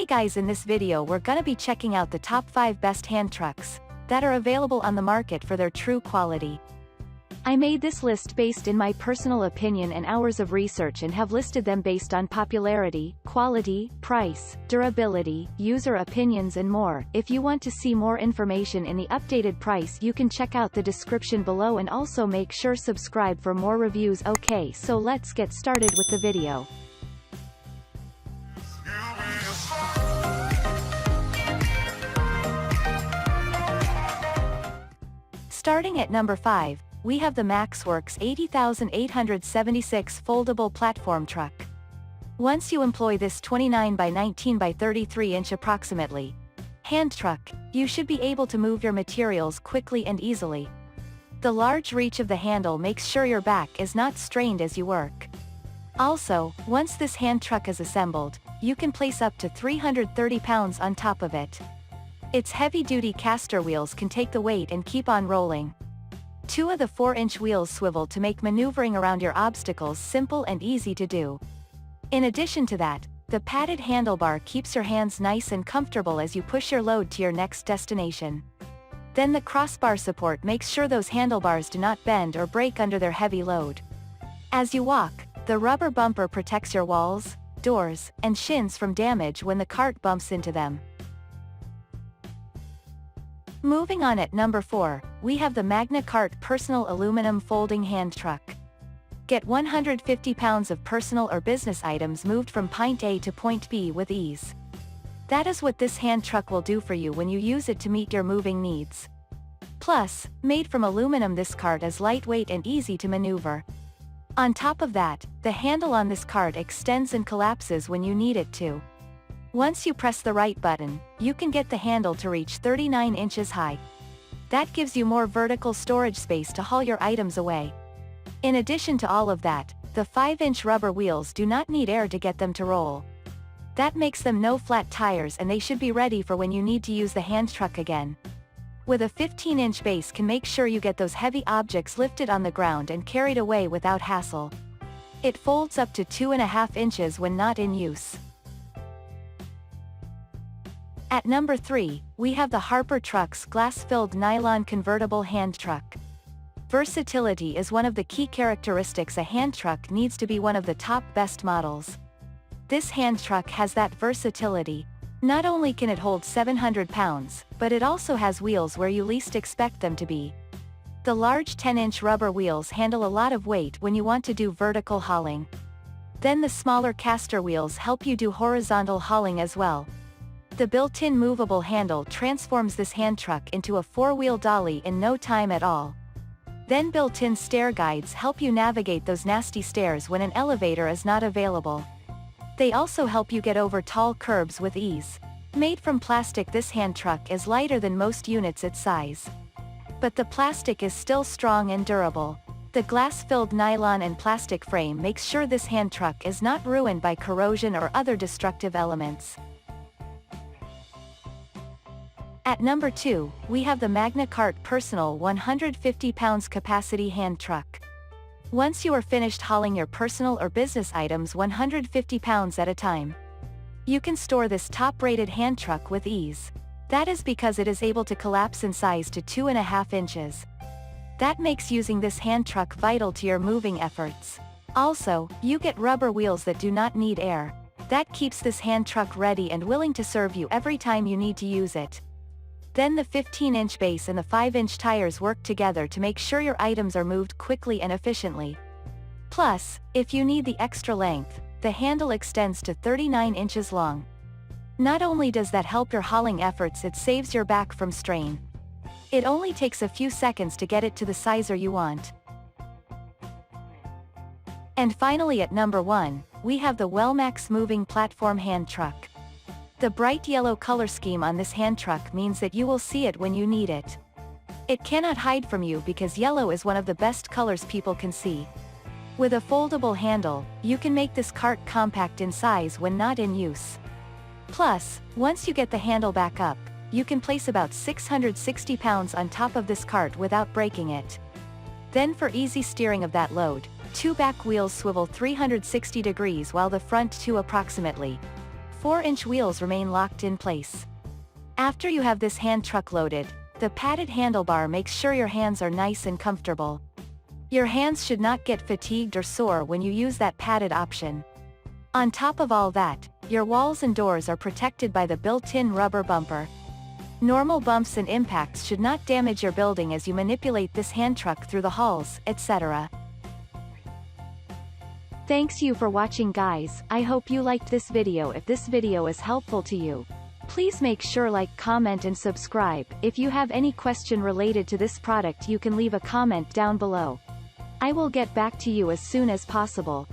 Hey guys, in this video we're gonna be checking out the top 5 best hand trucks that are available on the market for their true quality. I made this list based in my personal opinion and hours of research and have listed them based on popularity, quality, price, durability, user opinions and more. If you want to see more information in the updated price, you can check out the description below and also make sure subscribe for more reviews. Okay, so let's get started with the video. Starting at number 5, we have the MaxWorks 80876 Foldable Platform Truck. Once you employ this 29 by 19 by 33 inch approximately hand truck, you should be able to move your materials quickly and easily. The large reach of the handle makes sure your back is not strained as you work. Also, once this hand truck is assembled, you can place up to 330 pounds on top of it. Its heavy-duty caster wheels can take the weight and keep on rolling. 2 of the 4-inch wheels swivel to make maneuvering around your obstacles simple and easy to do. In addition to that, the padded handlebar keeps your hands nice and comfortable as you push your load to your next destination. Then the crossbar support makes sure those handlebars do not bend or break under their heavy load. As you walk, the rubber bumper protects your walls, doors, and shins from damage when the cart bumps into them. Moving on, at number 4, we have the Magna Personal Aluminum Folding Hand Truck. Get 150 pounds of personal or business items moved from point A to point B with ease. That is what this hand truck will do for you when you use it to meet your moving needs. Plus, made from aluminum, this cart is lightweight and easy to maneuver. On top of that, the handle on this cart extends and collapses when you need it to. Once you press the right button, you can get the handle to reach 39 inches high. That gives you more vertical storage space to haul your items away. In addition to all of that, the 5-inch rubber wheels do not need air to get them to roll. That makes them no flat tires, and they should be ready for when you need to use the hand truck again. With a 15-inch base, can make sure you get those heavy objects lifted on the ground and carried away without hassle. It folds up to 2.5 inches when not in use. At number 3, we have the Harper Trucks glass-filled nylon convertible hand truck. Versatility is one of the key characteristics a hand truck needs to be one of the top best models. This hand truck has that versatility. Not only can it hold 700 pounds, but it also has wheels where you least expect them to be. The large 10-inch rubber wheels handle a lot of weight when you want to do vertical hauling. Then the smaller caster wheels help you do horizontal hauling as well. The built-in movable handle transforms this hand truck into a 4-wheel dolly in no time at all. Then built-in stair guides help you navigate those nasty stairs when an elevator is not available. They also help you get over tall curbs with ease. Made from plastic, this hand truck is lighter than most units its size. But the plastic is still strong and durable. The glass-filled nylon and plastic frame makes sure this hand truck is not ruined by corrosion or other destructive elements. At number 2, we have the Magna Personal 150 pounds capacity hand truck. Once you are finished hauling your personal or business items 150 pounds at a time, you can store this top-rated hand truck with ease. That is because it is able to collapse in size to 2.5 inches. That makes using this hand truck vital to your moving efforts. Also, you get rubber wheels that do not need air. That keeps this hand truck ready and willing to serve you every time you need to use it. Then the 15-inch base and the 5-inch tires work together to make sure your items are moved quickly and efficiently. Plus, if you need the extra length, the handle extends to 39 inches long. Not only does that help your hauling efforts, it saves your back from strain. It only takes a few seconds to get it to the size you want. And finally, at number 1, we have the Wellmax moving platform hand truck. The bright yellow color scheme on this hand truck means that you will see it when you need it. It cannot hide from you because yellow is one of the best colors people can see. With a foldable handle, you can make this cart compact in size when not in use. Plus, once you get the handle back up, you can place about 660 pounds on top of this cart without breaking it. Then for easy steering of that load, 2 back wheels swivel 360 degrees while the front 2 approximately 4-inch wheels remain locked in place. After you have this hand truck loaded, the padded handlebar makes sure your hands are nice and comfortable. Your hands should not get fatigued or sore when you use that padded option. On top of all that, your walls and doors are protected by the built-in rubber bumper. Normal bumps and impacts should not damage your building as you manipulate this hand truck through the halls, etc. Thanks you for watching, guys. I hope you liked this video. If this video is helpful to you, please make sure like, comment and subscribe. If you have any question related to this product, you can leave a comment down below. I will get back to you as soon as possible.